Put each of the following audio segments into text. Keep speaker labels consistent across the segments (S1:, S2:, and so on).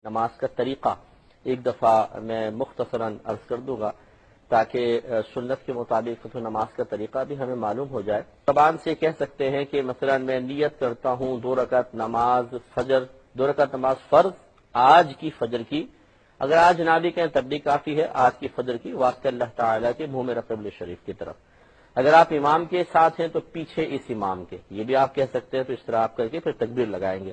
S1: نماز کا طریقہ ایک دفعہ میں مختصراً عرض کر دوں گا تاکہ سنت کے مطابق تو نماز کا طریقہ بھی ہمیں معلوم ہو جائے۔ زبان سے کہہ سکتے ہیں کہ مثلا میں نیت کرتا ہوں 2 رکعت نماز فجر، 2 رکعت نماز فرض آج کی فجر کی، اگر آج نہ بھی کہیں تب بھی کافی ہے، آج کی فجر کی واسطے اللہ تعالیٰ کے منہ میں قبلہ شریف کی طرف۔ اگر آپ امام کے ساتھ ہیں تو پیچھے اس امام کے، یہ بھی آپ کہہ سکتے ہیں، تو اس طرح آپ کر کے پھر تکبیر لگائیں گے۔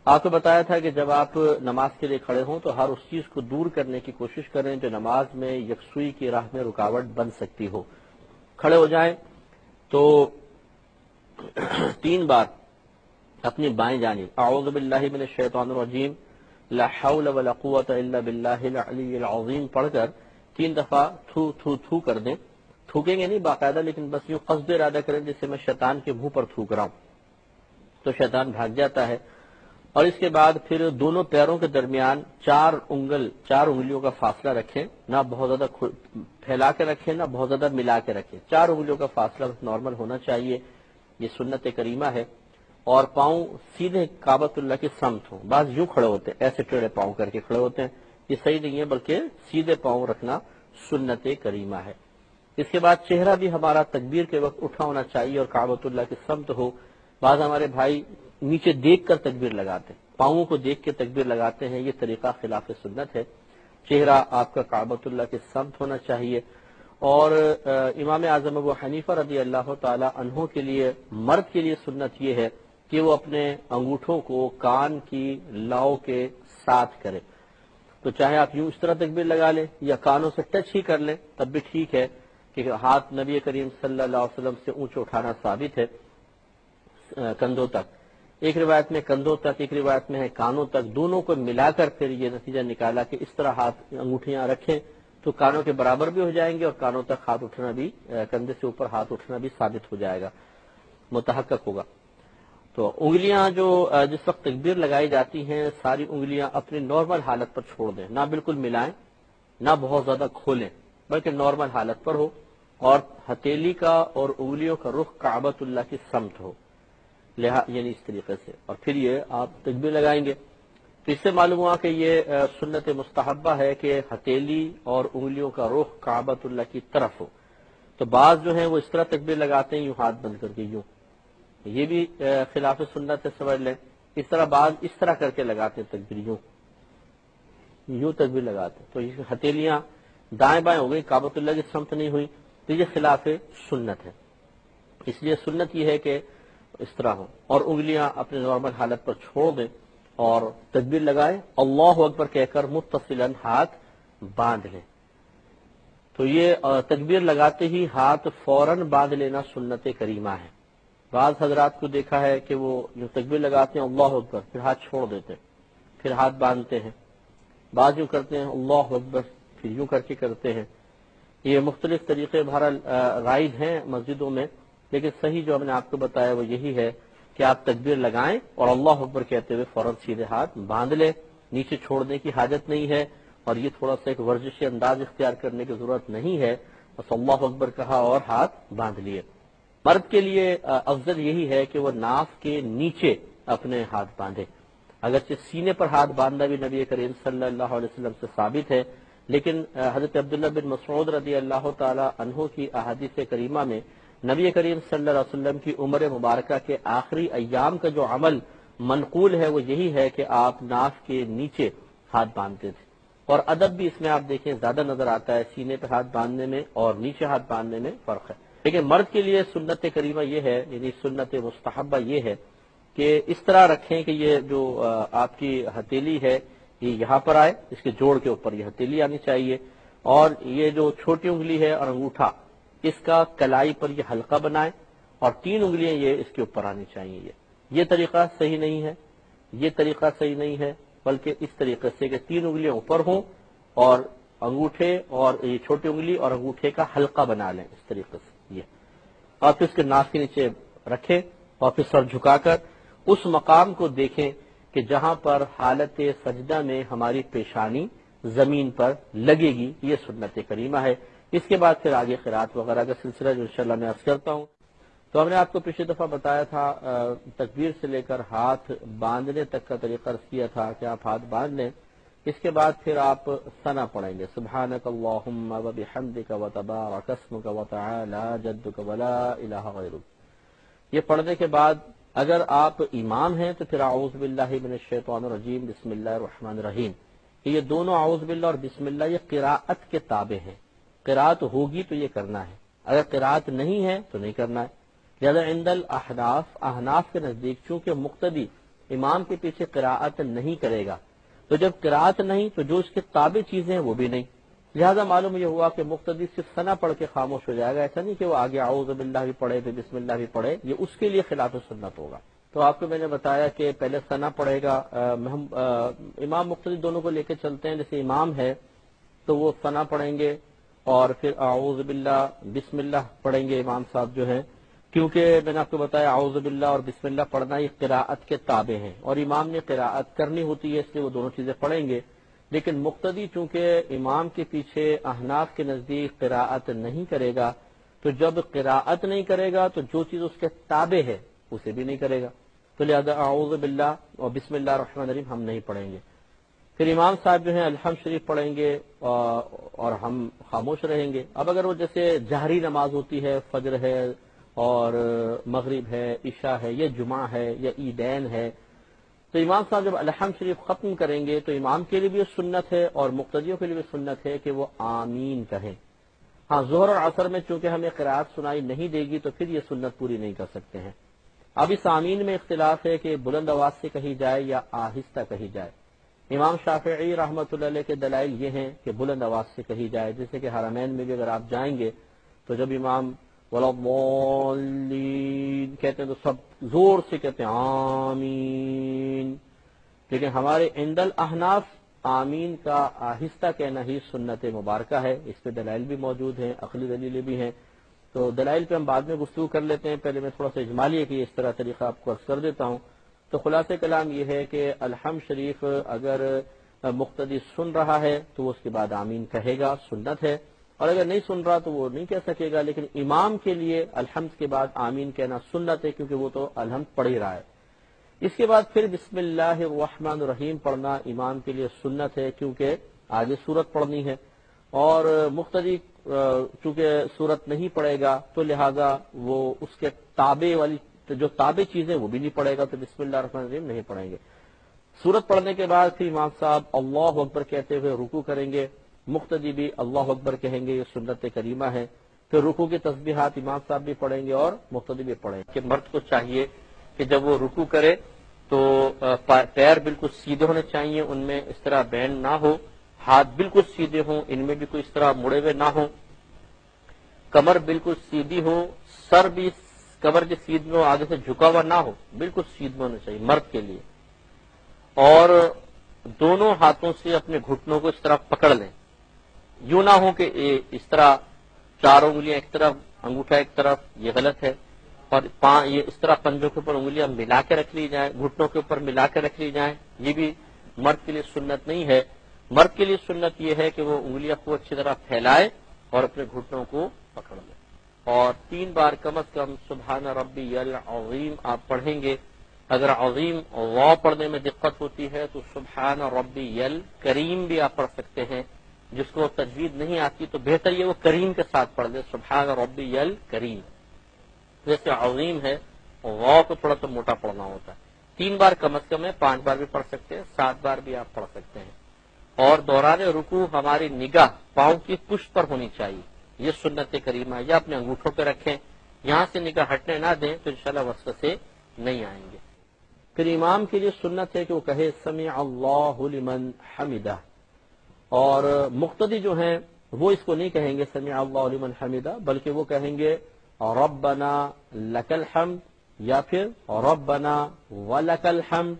S1: آپ کو بتایا تھا کہ جب آپ نماز کے لیے کھڑے ہوں تو ہر اس چیز کو دور کرنے کی کوشش کریں جو نماز میں یکسوئی کی راہ میں رکاوٹ بن سکتی ہو۔ کھڑے ہو جائیں تو 3 بار اپنی بائیں جانب اعوذ باللہ من الشیطان الرجیم لا حول ولا قوت الا باللہ العلی العظیم پڑھ کر 3 دفعہ تھو تھو تھو کر دیں۔ تھوکیں گے نہیں باقاعدہ، لیکن بس یوں قصد ارادہ کریں جیسے میں شیطان کے منہ پر تھوک رہا ہوں، تو شیطان بھاگ جاتا ہے۔ اور اس کے بعد پھر دونوں پیروں کے درمیان 4 انگلیوں کا فاصلہ رکھیں، نہ بہت زیادہ پھیلا کے رکھیں نہ بہت زیادہ ملا کے رکھیں، 4 انگلیوں کا فاصلہ نارمل ہونا چاہیے، یہ سنت کریمہ ہے۔ اور پاؤں سیدھے کعبۃ اللہ کی سمت ہوں، بعض یوں کھڑے ہوتے ہیں، ایسے ٹیڑھے پاؤں کر کے کھڑے ہوتے ہیں، یہ صحیح نہیں ہے، بلکہ سیدھے پاؤں رکھنا سنت کریمہ ہے۔ اس کے بعد چہرہ بھی ہمارا تکبیر کے وقت اٹھا ہونا چاہیے اور کعبۃ اللہ کی سمت ہو۔ بعض ہمارے بھائی نیچے دیکھ کر تکبیر لگاتے ہیں، پاؤں کو دیکھ کے تکبیر لگاتے ہیں، یہ طریقہ خلاف سنت ہے۔ چہرہ آپ کا کعبۃ اللہ کے سمت ہونا چاہیے۔ اور امام اعظم ابو حنیفہ رضی اللہ تعالی عنہ کے لیے، مرد کے لیے سنت یہ ہے کہ وہ اپنے انگوٹھوں کو کان کی لاؤ کے ساتھ کرے، تو چاہے آپ یوں اس طرح تکبیر لگا لیں یا کانوں سے ٹچ ہی کر لیں تب بھی ٹھیک ہے، کہ ہاتھ نبی کریم صلی اللہ علیہ وسلم سے اونچے اٹھانا ثابت ہے کندھوں تک، ایک روایت میں کندھوں تک، ایک روایت میں ہے کانوں تک، دونوں کو ملا کر پھر یہ نتیجہ نکالا کہ اس طرح ہاتھ انگوٹھیاں رکھیں تو کانوں کے برابر بھی ہو جائیں گے اور کانوں تک ہاتھ اٹھنا بھی، کندھے سے اوپر ہاتھ اٹھنا بھی ثابت ہو جائے گا، متحقق ہوگا۔ تو انگلیاں جو جس وقت تکبیر لگائی جاتی ہیں ساری انگلیاں اپنی نارمل حالت پر چھوڑ دیں، نہ بالکل ملائیں نہ بہت زیادہ کھولیں، بلکہ نارمل حالت پر ہو، اور ہتھیلی کا اور انگلیوں کا رخ کعبۃ اللہ کی سمت ہو، یعنی اس طریقے سے، اور پھر یہ آپ تکبیر لگائیں گے۔ تو اس سے معلوم ہوا کہ یہ سنت مستحبہ ہے کہ ہتھیلی اور انگلیوں کا رخ کعبۃ اللہ کی طرف ہو۔ تو بعض جو ہیں وہ اس طرح تکبیر لگاتے ہیں، یوں ہاتھ بند کر کے، یوں، یہ بھی خلاف سنت ہے، سمجھ لیں۔ اس طرح بعض اس طرح کر کے لگاتے ہیں تکبیر، یوں تکبیر لگاتے ہیں، تو یہ ہتھیلیاں دائیں بائیں ہو گئی، کعبۃ اللہ کی سمت نہیں ہوئی، تو یہ خلاف سنت ہے۔ اس لیے سنت یہ ہے کہ اس طرح ہو اور انگلیاں اپنے نارمل حالت پر چھوڑ دیں اور تکبیر لگائیں، اللہ اکبر کہہ کر متصلاً ہاتھ باندھ لیں۔ تو یہ تکبیر لگاتے ہی ہاتھ فوراً باندھ لینا سنت کریمہ ہے۔ بعض حضرات کو دیکھا ہے کہ وہ جو تکبیر لگاتے ہیں اللہ اکبر، پھر ہاتھ چھوڑ دیتے ہیں، پھر ہاتھ باندھتے ہیں، بعض یوں کرتے ہیں اللہ اکبر پھر یوں کر کے کرتے ہیں۔ یہ مختلف طریقے بہرحال رائج ہیں مسجدوں میں، لیکن صحیح جو ہم نے آپ کو بتایا وہ یہی ہے کہ آپ تکبیر لگائیں اور اللہ اکبر کہتے ہوئے فوراً سیدھے ہاتھ باندھ لیں، نیچے چھوڑنے کی حاجت نہیں ہے، اور یہ تھوڑا سا ایک ورزشی انداز اختیار کرنے کی ضرورت نہیں ہے، بس اللہ اکبر کہا اور ہاتھ باندھ لیے۔ مرد کے لیے افضل یہی ہے کہ وہ ناف کے نیچے اپنے ہاتھ باندھے، اگرچہ سینے پر ہاتھ باندھنا بھی نبی کریم صلی اللہ علیہ وسلم سے ثابت ہے، لیکن حضرت عبداللہ بن مسعود رضی اللہ تعالی عنہ کی احادیث کریمہ میں نبی کریم صلی اللہ علیہ وسلم کی عمر مبارکہ کے آخری ایام کا جو عمل منقول ہے وہ یہی ہے کہ آپ ناف کے نیچے ہاتھ باندھتے تھے، اور ادب بھی اس میں آپ دیکھیں زیادہ نظر آتا ہے، سینے پہ ہاتھ باندھنے میں اور نیچے ہاتھ باندھنے میں فرق ہے۔ لیکن مرد کے لیے سنت کریمہ یہ ہے، یعنی سنت مستحبہ یہ ہے کہ اس طرح رکھیں کہ یہ جو آپ کی ہتھیلی ہے یہ یہاں پر آئے، اس کے جوڑ کے اوپر یہ ہتھیلی آنی چاہیے، اور یہ جو چھوٹی انگلی ہے اور انگوٹھا اس کا کلائی پر یہ حلقہ بنائے، اور 3 انگلیاں یہ اس کے اوپر آنی چاہیے۔ یہ طریقہ صحیح نہیں ہے، یہ طریقہ صحیح نہیں ہے، بلکہ اس طریقے سے کہ 3 انگلیاں اوپر ہوں اور انگوٹھے اور یہ چھوٹی انگلی اور انگوٹھے کا حلقہ بنا لیں اس طریقے سے، یہ، اور پھر اس کے ناک کے نیچے رکھیں اور پھر سر جھکا کر اس مقام کو دیکھیں کہ جہاں پر حالت سجدہ میں ہماری پیشانی زمین پر لگے گی، یہ سنت کریمہ ہے۔ اس کے بعد پھر آگے قرات وغیرہ کا سلسلہ جو انشاءاللہ میں عرض کرتا ہوں۔ تو ہم نے آپ کو پچھلی دفعہ بتایا تھا تکبیر سے لے کر ہاتھ باندھنے تک کا طریقہ عرض کیا تھا کہ آپ ہاتھ باندھ لیں، اس کے بعد پھر آپ ثنا پڑھیں گے، سبحانک اللہم وبحمدک وتبارک اسمک وتعالی جدک ولا الہ غیرک۔ یہ پڑھنے کے بعد اگر آپ امام ہیں تو پھر اعوذ باللہ من الشیطان الرجیم بسم اللہ الرحمن الرحیم، یہ دونوں اعوذ باللہ اور بسم اللہ یہ قراءت کے تابع ہیں، قراءت ہوگی تو یہ کرنا ہے، اگر قراءت نہیں ہے تو نہیں کرنا ہے۔ لہذا عند الاحناف کے نزدیک چونکہ مقتدی امام کے پیچھے قراءت نہیں کرے گا، تو جب قراءت نہیں تو جو اس کے تابع چیزیں ہیں وہ بھی نہیں، لہذا معلوم یہ ہوا کہ مقتدی صرف ثنا پڑھ کے خاموش ہو جائے گا، ایسا نہیں کہ وہ آگے اعوذ باللہ بھی پڑھے پھر بسم اللہ بھی پڑھے، یہ اس کے لیے خلاف سنت ہوگا۔ تو آپ کو میں نے بتایا کہ پہلے ثنا پڑھے گا، امام مقتدی دونوں کو لے کے چلتے ہیں، جیسے امام ہے تو وہ ثنا پڑھیں گے اور پھر اعوذ باللہ بسم اللہ پڑھیں گے امام صاحب جو ہیں، کیونکہ میں نے آپ کو بتایا اعوذ باللہ اور بسم اللہ پڑھنا یہ قراءت کے تابع ہیں اور امام نے قراءت کرنی ہوتی ہے، اس لیے وہ دونوں چیزیں پڑھیں گے۔ لیکن مقتدی چونکہ امام کے پیچھے احناف کے نزدیک قراءت نہیں کرے گا، تو جب قراءت نہیں کرے گا تو جو چیز اس کے تابع ہے اسے بھی نہیں کرے گا، تو لہذا اعوذ باللہ اور بسم اللہ الرحمن الرحیم ہم نہیں پڑھیں گے۔ پھر امام صاحب جو ہیں الحمد شریف پڑھیں گے اور ہم خاموش رہیں گے۔ اب اگر وہ جیسے جہری نماز ہوتی ہے، فجر ہے اور مغرب ہے، عشاء ہے، یا جمعہ ہے یا عیدین ہے، تو امام صاحب جب الحمد شریف ختم کریں گے تو امام کے لیے بھی سنت ہے اور مقتدیوں کے لیے بھی سنت ہے کہ وہ آمین کہیں۔ ہاں ظہر اور عصر میں چونکہ ہمیں قرات سنائی نہیں دے گی تو پھر یہ سنت پوری نہیں کر سکتے ہیں۔ اب اس آمین میں اختلاف ہے کہ بلند آواز سے کہی جائے یا آہستہ کہی جائے۔ امام شافعی رحمۃ اللہ علیہ کے دلائل یہ ہیں کہ بلند آواز سے کہی جائے، جیسے کہ حرمین میں بھی اگر آپ جائیں گے تو جب امام وَلَضَّالِّينَ کہتے ہیں تو سب زور سے کہتے ہیں آمین، لیکن ہمارے عند الاحناف آمین کا آہستہ کہنا ہی سنت مبارکہ ہے، اس پہ دلائل بھی موجود ہیں، عقلی دلیلیں بھی ہیں، تو دلائل پہ ہم بعد میں گفتگو کر لیتے ہیں، پہلے میں تھوڑا سا اجمالی ہے کہ اس طرح طریقہ آپ کو عرض کر دیتا ہوں۔ تو خلاصہ کلام یہ ہے کہ الحمد شریف اگر مقتدی سن رہا ہے تو وہ اس کے بعد آمین کہے گا، سنت ہے، اور اگر نہیں سن رہا تو وہ نہیں کہہ سکے گا، لیکن امام کے لیے الحمد کے بعد آمین کہنا سنت ہے کیونکہ وہ تو الحمد پڑھ ہی رہا ہے۔ اس کے بعد پھر بسم اللہ الرحمن الرحیم پڑھنا امام کے لیے سنت ہے کیونکہ آگے سورت پڑھنی ہے، اور مقتدی چونکہ سورت نہیں پڑھے گا تو لہذا وہ اس کے تابع والی جو تابع چیزیں وہ بھی نہیں پڑھے گا، تو بسم اللہ الرحمن الرحیم نہیں پڑھیں گے۔ سورت پڑھنے کے بعد پھر امام صاحب اللہ اکبر کہتے ہوئے رکوع کریں گے، مقتدی بھی اللہ اکبر کہیں گے، یہ سنت کریمہ ہے۔ پھر رکوع کی تسبیحات امام صاحب بھی پڑھیں گے اور مقتدی بھی پڑھیں گے۔ کہ مرد کو چاہیے کہ جب وہ رکوع کرے تو پیر بالکل سیدھے ہونے چاہیے، ان میں اس طرح بینڈ نہ ہو، ہاتھ بالکل سیدھے ہوں، ان میں بھی کوئی اس طرح مڑے ہوئے نہ ہوں، کمر بالکل سیدھی ہو، سر بھی کمر کے سیدھ میں آگے سے جھکا ہوا نہ ہو، بالکل سیدھ میں ہونا چاہیے مرد کے لیے، اور دونوں ہاتھوں سے اپنے گھٹنوں کو اس طرح پکڑ لیں، یوں نہ ہو کہ اس طرح چار انگلیاں ایک طرف انگوٹھا ایک طرف، یہ غلط ہے، اور یہ اس طرح پنجوں کے اوپر انگلیاں ملا کے رکھ لی جائیں، گھٹنوں کے اوپر ملا کے رکھ لی جائیں، یہ بھی مرد کے لیے سنت نہیں ہے۔ مرد کے لیے سنت یہ ہے کہ وہ انگلیاں کو اچھی طرح پھیلائے اور اپنے گھٹنوں کو پکڑ لے، اور 3 بار کم از کم سبحان ربی العظیم آپ پڑھیں گے۔ اگر عظیم واو پڑھنے میں دقت ہوتی ہے تو سبحان ربی الکریم بھی آپ پڑھ سکتے ہیں، جس کو تجوید نہیں آتی تو بہتر یہ وہ کریم کے ساتھ پڑھ لے، سبحان ربی الکریم۔ جیسے عظیم ہے واو کو تھوڑا تو موٹا پڑھنا ہوتا ہے، 3 بار کم از کم ہے، 5 بار بھی پڑھ سکتے ہیں، 7 بار بھی آپ پڑھ سکتے ہیں۔ اور دوران رکوع ہماری نگاہ پاؤں کی پشت پر ہونی چاہیے، یہ سنت کریمہ ہے، یا اپنے انگوٹھوں پہ رکھیں، یہاں سے نگاہ ہٹنے نہ دیں تو انشاءاللہ وسوسے نہیں آئیں گے۔ پھر امام کے لیے سنت ہے کہ وہ کہے سمع اللہ لمن حمدہ، اور مقتدی جو ہیں وہ اس کو نہیں کہیں گے سمع اللہ لمن حمدہ، بلکہ وہ کہیں گے ربنا لک الحمد یا پھر ربنا ولک الحمد،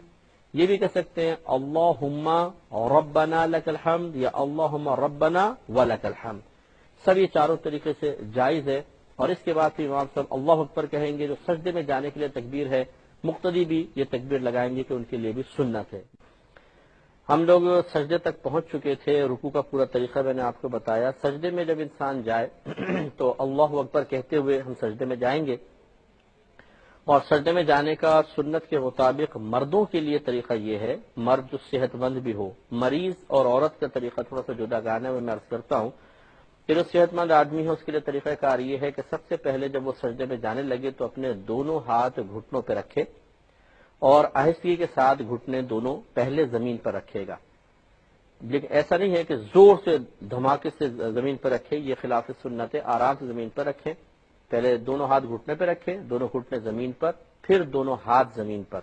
S1: یہ بھی کہہ سکتے ہیں اللہم ربنا لک الحمد یا اللہم ربنا ولک الحمد، سب یہ چاروں طریقے سے جائز ہے۔ اور اس کے بعد پھر امام صاحب اللہ اکبر کہیں گے، جو سجدے میں جانے کے لیے تکبیر ہے، مقتدی بھی یہ تکبیر لگائیں گے کہ ان کے لیے بھی سنت ہے۔ ہم لوگ سجدے تک پہنچ چکے تھے، رکوع کا پورا طریقہ میں نے آپ کو بتایا۔ سجدے میں جب انسان جائے تو اللہ اکبر کہتے ہوئے ہم سجدے میں جائیں گے، اور سجدے میں جانے کا سنت کے مطابق مردوں کے لیے طریقہ یہ ہے، مرد جو صحت مند بھی ہو، مریض اور عورت کا طریقہ تھوڑا سا جدا گانا ہے، میں عرض کرتا ہوں کہ جو صحت مند آدمی ہے اس کے لیے طریقہ کار یہ ہے کہ سب سے پہلے جب وہ سجدے میں جانے لگے تو اپنے دونوں ہاتھ گھٹنوں پہ رکھے اور آہستگی کے ساتھ گھٹنے دونوں پہلے زمین پر رکھے گا، لیکن ایسا نہیں ہے کہ زور سے دھماکے سے زمین پر رکھے، یہ خلاف سنت ہے، آرام سے زمین پر رکھیں، پہلے دونوں ہاتھ گھٹنے پہ رکھیں، دونوں گھٹنے زمین پر، پھر دونوں ہاتھ زمین پر،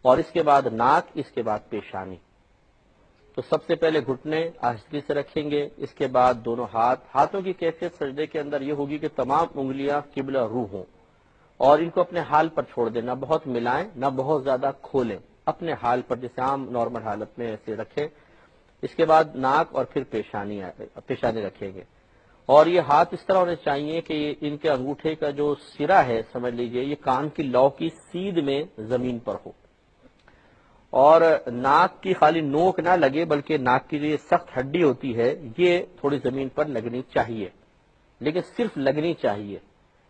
S1: اور اس کے بعد ناک، اس کے بعد پیشانی۔ تو سب سے پہلے گھٹنے آہستگی سے رکھیں گے، اس کے بعد دونوں ہاتھوں کی کیفیت سجدے کے اندر یہ ہوگی کہ تمام انگلیاں قبلہ رو ہوں اور ان کو اپنے حال پر چھوڑ دیں، نہ بہت ملائیں نہ بہت زیادہ کھولیں، اپنے حال پر جیسے عام نارمل حالت میں ایسے رکھیں۔ اس کے بعد ناک اور پھر پیشانی رکھیں گے، اور یہ ہاتھ اس طرح ہونے چاہیے کہ ان کے انگوٹھے کا جو سرا ہے سمجھ لیجئے یہ کان کی لو کی سیدھ میں زمین پر ہو، اور ناک کی خالی نوک نہ لگے بلکہ ناک کی جو یہ سخت ہڈی ہوتی ہے یہ تھوڑی زمین پر لگنی چاہیے، لیکن صرف لگنی چاہیے،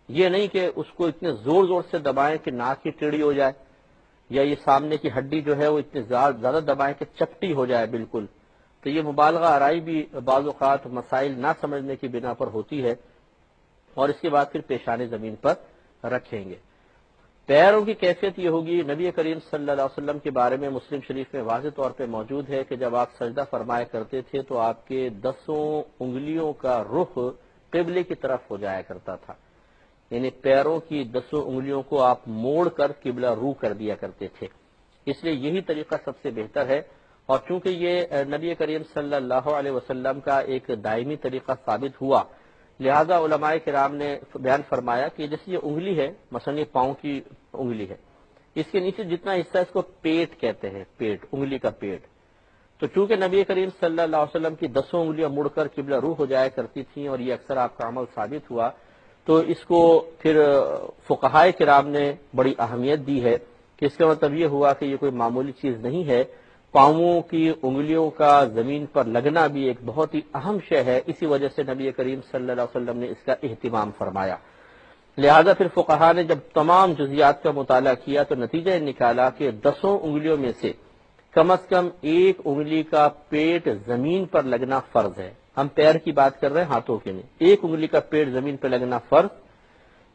S1: یہ نہیں کہ اس کو اتنے زور زور سے دبائیں کہ ناک ہی ٹیڑھی ہو جائے، یا یہ سامنے کی ہڈی جو ہے وہ اتنے زیادہ دبائیں کہ چپٹی ہو جائے بالکل، تو یہ مبالغہ آرائی بھی بعض اوقات مسائل نہ سمجھنے کی بنا پر ہوتی ہے، اور اس کے بعد پھر پیشانی زمین پر رکھیں گے۔ پیروں کی کیفیت یہ ہوگی، نبی کریم صلی اللہ علیہ وسلم کے بارے میں مسلم شریف میں واضح طور پہ موجود ہے کہ جب آپ سجدہ فرمایا کرتے تھے تو آپ کے 10 انگلیوں کا رخ قبلے کی طرف ہو جایا کرتا تھا، یعنی پیروں کی 10 انگلیوں کو آپ موڑ کر قبلہ رو کر دیا کرتے تھے، اس لیے یہی طریقہ سب سے بہتر ہے، اور چونکہ یہ نبی کریم صلی اللہ علیہ وسلم کا ایک دائمی طریقہ ثابت ہوا، لہذا علماء کرام نے بیان فرمایا کہ جیسے یہ انگلی ہے، مثلا یہ پاؤں کی انگلی ہے، اس کے نیچے جتنا حصہ اس کو پیٹ کہتے ہیں، پیٹ، انگلی کا پیٹ، تو چونکہ نبی کریم صلی اللہ علیہ وسلم کی 10 انگلیاں مڑ کر قبلہ رو ہو جایا کرتی تھیں اور یہ اکثر آپ کا عمل ثابت ہوا، تو اس کو پھر فقہائے کرام نے بڑی اہمیت دی ہے کہ اس کا مطلب یہ ہوا کہ یہ کوئی معمولی چیز نہیں ہے، پاؤں کی انگلیوں کا زمین پر لگنا بھی ایک بہت ہی اہم شے ہے، اسی وجہ سے نبی کریم صلی اللہ علیہ وسلم نے اس کا اہتمام فرمایا۔ لہذا پھر فقہاء نے جب تمام جزیات کا مطالعہ کیا تو نتیجہ یہ نکالا کہ 10 انگلیوں میں سے کم از کم ایک انگلی کا پیٹ زمین پر لگنا فرض ہے، ہم پیر کی بات کر رہے ہیں، ہاتھوں کے نہیں، ایک انگلی کا پیٹ زمین پر لگنا فرض،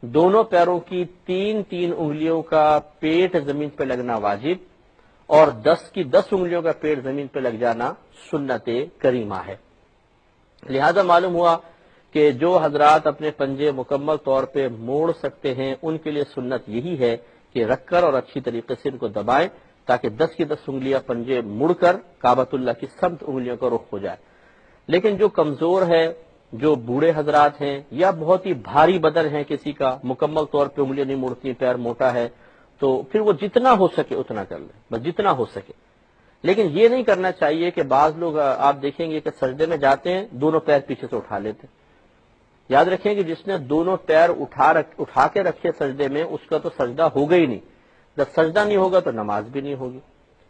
S1: دونوں پیروں کی 3 انگلیوں کا پیٹ زمین پہ لگنا واجب، اور 10 کی 10 انگلیوں کا پیٹ زمین پہ لگ جانا سنت کریمہ ہے۔ لہذا معلوم ہوا کہ جو حضرات اپنے پنجے مکمل طور پہ موڑ سکتے ہیں ان کے لیے سنت یہی ہے کہ رکھ کر اور اچھی طریقے سے ان کو دبائیں تاکہ 10 کی 10 انگلیاں پنجے مڑ کر کعبۃ اللہ کی سمت انگلیوں کا رخ ہو جائے۔ لیکن جو کمزور ہے، جو بوڑھے حضرات ہیں یا بہت ہی بھاری بدن ہے کسی کا، مکمل طور پہ انگلیاں نہیں مڑتی، پیر موٹا ہے، تو پھر وہ جتنا ہو سکے اتنا کر لیں، بس جتنا ہو سکے، لیکن یہ نہیں کرنا چاہیے کہ بعض لوگ آپ دیکھیں گے کہ سجدے میں جاتے ہیں دونوں پیر پیچھے سے اٹھا لیتے ہیں۔ یاد رکھیں کہ جس نے دونوں پیر اٹھا کے رکھے سجدے میں اس کا تو سجدہ ہوگا ہی نہیں، جب سجدہ نہیں ہوگا تو نماز بھی نہیں ہوگی۔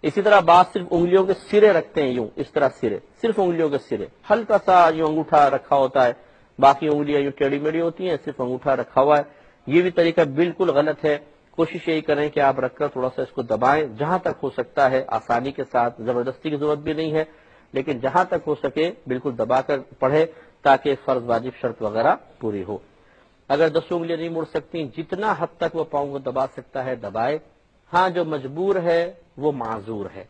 S1: اسی طرح بعض صرف انگلیوں کے سرے رکھتے ہیں، یوں اس طرح سرے، صرف انگلیوں کے سرے، ہلکا سا یوں انگوٹھا رکھا ہوتا ہے، باقی انگلیاں یوں ٹیڑھی میڑھی ہوتی ہیں، صرف انگوٹھا رکھا ہوا ہے، یہ بھی طریقہ بالکل غلط ہے۔ کوشش یہی کریں کہ آپ رکھ کر تھوڑا سا اس کو دبائیں جہاں تک ہو سکتا ہے، آسانی کے ساتھ، زبردستی کی ضرورت بھی نہیں ہے، لیکن جہاں تک ہو سکے بالکل دبا کر پڑھے تاکہ فرض واجب شرط وغیرہ پوری ہو۔ اگر 10 انگلیاں نہیں مڑ سکتی، جتنا حد تک وہ پاؤں کو دبا سکتا ہے دبائے، ہاں جو مجبور ہے وہ معذور ہے،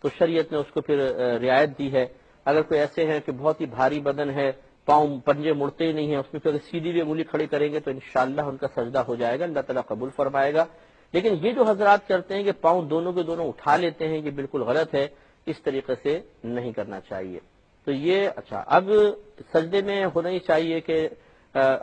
S1: تو شریعت نے اس کو پھر رعایت دی ہے۔ اگر کوئی ایسے ہیں کہ بہت ہی بھاری بدن ہے، پاؤں پنجے مڑتے ہی نہیں ہیں، اس میں پھر سیدھی بھی انگلی کھڑی کریں گے تو انشاءاللہ ان کا سجدہ ہو جائے گا، اللہ تعالیٰ قبول فرمائے گا۔ لیکن یہ جو حضرات کرتے ہیں کہ پاؤں دونوں کے دونوں اٹھا لیتے ہیں، یہ بالکل غلط ہے، اس طریقے سے نہیں کرنا چاہیے۔ تو یہ اچھا، اب سجدے میں ہونا ہی چاہیے کہ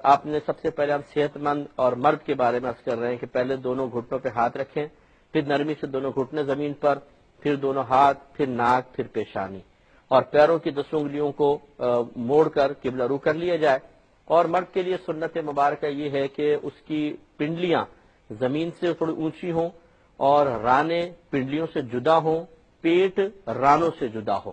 S1: آپ نے سب سے پہلے ہم صحت مند اور مرد کے بارے میں عرض کر رہے ہیں کہ پہلے دونوں گھٹنوں پہ ہاتھ رکھیں، پھر نرمی سے دونوں گھٹنے زمین پر، پھر دونوں ہاتھ، پھر ناک، پھر پیشانی، اور پیروں کی 10 انگلیوں کو موڑ کر قبلہ رو کر لیا جائے۔ اور مرد کے لیے سنت مبارکہ یہ ہے کہ اس کی پنڈلیاں زمین سے تھوڑی اونچی ہوں اور رانے پنڈلیوں سے جدا ہوں، پیٹ رانوں سے جدا ہو،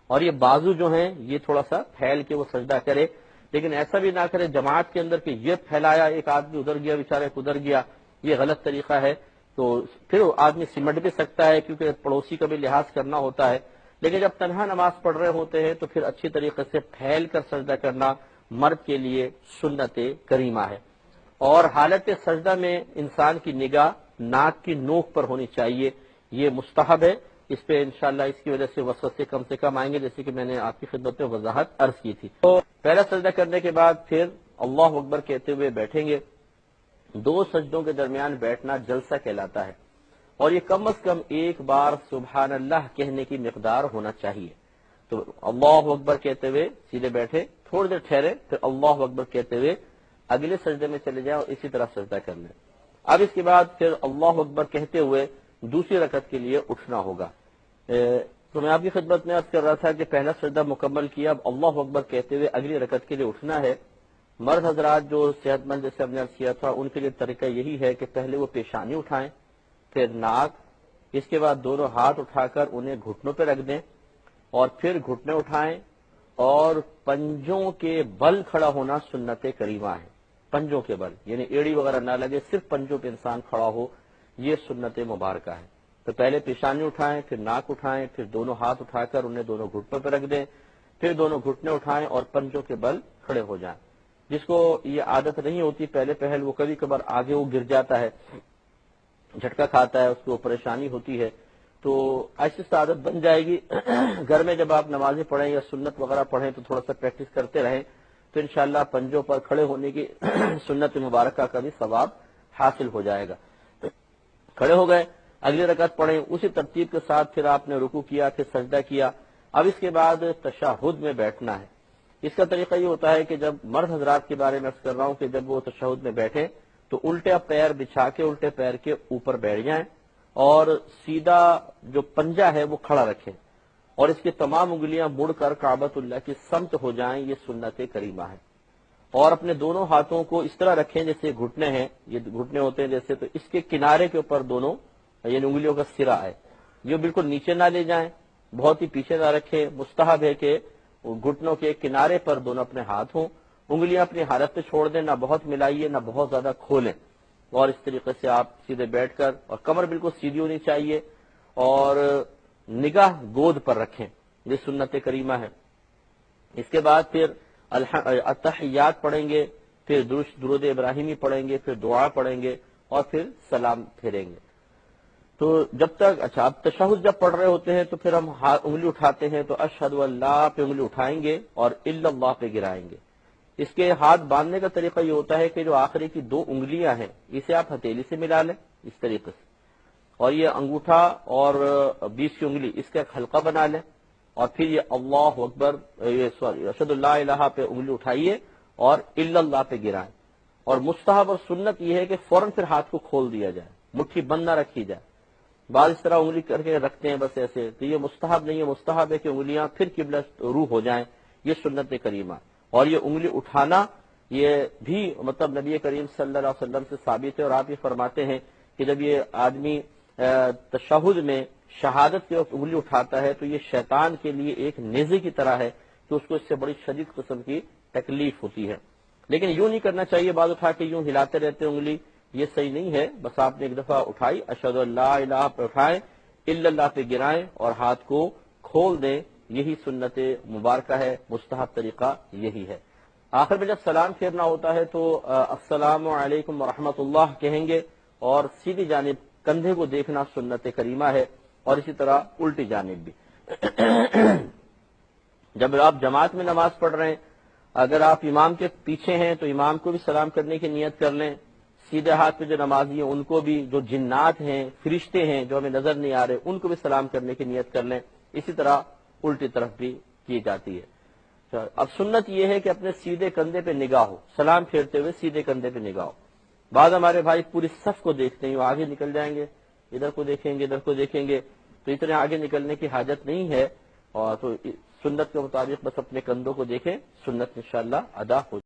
S1: اور یہ بازو جو ہیں یہ تھوڑا سا پھیل کے وہ سجدہ کرے، لیکن ایسا بھی نہ کرے جماعت کے اندر کہ یہ پھیلایا، ایک آدمی ادھر گیا بیچارہ ادھر گیا، یہ غلط طریقہ ہے. تو پھر آدمی سمٹ بھی سکتا ہے کیونکہ پڑوسی کا بھی لحاظ کرنا ہوتا ہے، لیکن جب تنہا نماز پڑھ رہے ہوتے ہیں تو پھر اچھی طریقے سے پھیل کر سجدہ کرنا مرد کے لیے سنت کریمہ ہے. اور حالت سجدہ میں انسان کی نگاہ ناک کی نوک پر ہونی چاہیے، یہ مستحب ہے. اس پہ انشاءاللہ اس کی وجہ سے وسوسے کم سے کم آئیں گے، جیسے کہ میں نے آپ کی خدمت میں وضاحت عرض کی تھی. تو پہلا سجدہ کرنے کے بعد پھر اللہ اکبر کہتے ہوئے بیٹھیں گے. 2 سجدوں کے درمیان بیٹھنا جلسہ کہلاتا ہے، اور یہ کم از کم ایک بار سبحان اللہ کہنے کی مقدار ہونا چاہیے. تو اللہ اکبر کہتے ہوئے سیدھے بیٹھے، تھوڑی دیر ٹھہرے، پھر اللہ اکبر کہتے ہوئے اگلے سجدے میں چلے جائیں اور اسی طرح سجدہ کر لیں. اب اس کے بعد پھر اللہ اکبر کہتے ہوئے دوسری رکعت کے لیے اٹھنا ہوگا. تو میں آپ کی خدمت میں عرض کر رہا تھا کہ پہلا سجدہ مکمل کیا، اب اللہ اکبر کہتے ہوئے اگلی رکعت کے لیے اٹھنا ہے. مرد حضرات جو صحت مند جیسے ہم نے عرض کیا تھا ان کے لیے طریقہ یہی ہے کہ پہلے وہ پیشانی اٹھائیں، پھر ناک، اس کے بعد دونوں ہاتھ اٹھا کر انہیں گھٹنوں پہ رکھ دیں، اور پھر گھٹنے اٹھائیں اور پنجوں کے بل کھڑا ہونا سنت کریمہ ہے. پنجوں کے بل یعنی ایڑی وغیرہ نہ لگے، صرف پنجوں پہ انسان کھڑا ہو، یہ سنت مبارکہ ہے. تو پہلے پیشانی اٹھائیں، پھر ناک اٹھائیں، پھر دونوں ہاتھ اٹھا کر انہیں دونوں گھٹنوں پہ رکھ دیں، پھر دونوں گھٹنے اٹھائیں اور پنجوں کے بل کھڑے ہو جائیں. جس کو یہ عادت نہیں ہوتی پہلے پہل، وہ کبھی کبھار آگے وہ گر جاتا ہے، جھٹکا کھاتا ہے، اس کو پریشانی ہوتی ہے. تو ایسی عادت بن جائے گی. گھر میں جب آپ نمازیں پڑھیں یا سنت وغیرہ پڑھیں تو تھوڑا سا پریکٹس کرتے رہیں تو انشاءاللہ پنجوں پر کھڑے ہونے کی سنت مبارکہ کا بھی ثواب حاصل ہو جائے گا. کھڑے ہو گئے، اگلی رکعت پڑھیں، اسی ترتیب کے ساتھ پھر آپ نے رکوع کیا، پھر سجدہ کیا. اب اس کے بعد تشہد میں بیٹھنا ہے. اس کا طریقہ یہ ہوتا ہے کہ جب مرد حضرات کے بارے میں عرض کر رہا ہوں کہ جب وہ تشہد میں بیٹھیں تو الٹا پیر بچھا کے الٹے پیر کے اوپر بیٹھ جائیں اور سیدھا جو پنجہ ہے وہ کھڑا رکھیں اور اس کی تمام انگلیاں مڑ کر کعبۃ اللہ کی سمت ہو جائیں. یہ سنت کریمہ ہے. اور اپنے دونوں ہاتھوں کو اس طرح رکھیں جیسے گھٹنے ہیں، یہ گھٹنے ہوتے ہیں جیسے، تو اس کے کنارے کے اوپر دونوں یعنی انگلیوں کا سرا ہے، یہ بالکل نیچے نہ لے جائیں، بہت ہی پیچھے نہ رکھیں. مستحب ہے کہ گھٹنوں کے کنارے پر دونوں اپنے ہاتھ ہوں، انگلیاں اپنی حالت پہ چھوڑ دیں، نہ بہت ملائیے نہ بہت زیادہ کھولیں. اور اس طریقے سے آپ سیدھے بیٹھ کر، اور کمر بالکل سیدھی ہونی چاہیے اور نگاہ گود پر رکھیں. یہ سنت کریمہ ہے. اس کے بعد پھر التحیات پڑھیں گے، پھر درود ابراہیمی پڑھیں گے، پھر دعا پڑھیں گے اور پھر سلام پھیریں گے. تو جب تک اب تشہد جب پڑھ رہے ہوتے ہیں تو پھر ہم انگلی اٹھاتے ہیں تو اشہد اللہ پہ انگلی اٹھائیں گے اور الا اللہ پہ گرائیں گے. اس کے ہاتھ باندھنے کا طریقہ یہ ہوتا ہے کہ جو آخری کی 2 انگلیاں ہیں اسے آپ ہتھیلی سے ملا لیں اس طریقے سے، اور یہ انگوٹھا اور 20 کی انگلی اس کا ایک حلقہ بنا لیں، اور پھر یہ اللہ اکبر اشہد اللہ الہ پہ انگلی اٹھائیے اور الا اللہ پہ گرائیں. اور مستحب اور سنت یہ ہے کہ فوراً پھر ہاتھ کو کھول دیا جائے، مٹھی بند نہ رکھی جائے. بعض اس طرح انگلی کر کے رکھتے ہیں بس ایسے، تو یہ مستحب نہیں ہے. مستحب ہے کہ انگلیاں پھر قبلہ روح ہو جائیں. یہ سنت کریمہ. اور یہ انگلی اٹھانا یہ بھی مطلب نبی کریم صلی اللہ علیہ وسلم سے ثابت ہے، اور آپ یہ فرماتے ہیں کہ جب یہ آدمی تشہد میں شہادت کے وقت انگلی اٹھاتا ہے تو یہ شیطان کے لیے ایک نیزے کی طرح ہے کہ اس کو اس سے بڑی شدید قسم کی تکلیف ہوتی ہے. لیکن یوں نہیں کرنا چاہیے، بعض اٹھا کے یوں ہلاتے رہتے انگلی، یہ صحیح نہیں ہے. بس آپ نے ایک دفعہ اٹھائی اشہد اللہ الہ پہ اٹھائیں، الا اللہ پہ گرائیں اور ہاتھ کو کھول دیں. یہی سنت مبارکہ ہے، مستحب طریقہ یہی ہے. آخر میں جب سلام پھیرنا ہوتا ہے تو السلام علیکم ورحمۃ اللہ کہیں گے اور سیدھی جانب کندھے کو دیکھنا سنت کریمہ ہے، اور اسی طرح الٹی جانب بھی. جب آپ جماعت میں نماز پڑھ رہے ہیں، اگر آپ امام کے پیچھے ہیں تو امام کو بھی سلام کرنے کی نیت کر لیں. سیدھے ہاتھ پہ جو نمازی ہیں ان کو بھی، جو جنات ہیں فرشتے ہیں جو ہمیں نظر نہیں آ رہے ان کو بھی سلام کرنے کی نیت کر لیں. اسی طرح الٹی طرف بھی کی جاتی ہے. اب سنت یہ ہے کہ اپنے سیدھے کندھے پہ نگاہ ہو، سلام پھیرتے ہوئے سیدھے کندھے پہ نگاہ ہو. بعض ہمارے بھائی پوری صف کو دیکھتے ہیں، وہ آگے نکل جائیں گے، ادھر کو دیکھیں گے ادھر کو دیکھیں گے، تو اتنے آگے نکلنے کی حاجت نہیں ہے. اور تو سنت کے مطابق بس اپنے کندھوں کو دیکھیں، سنت انشاءاللہ ادا ہو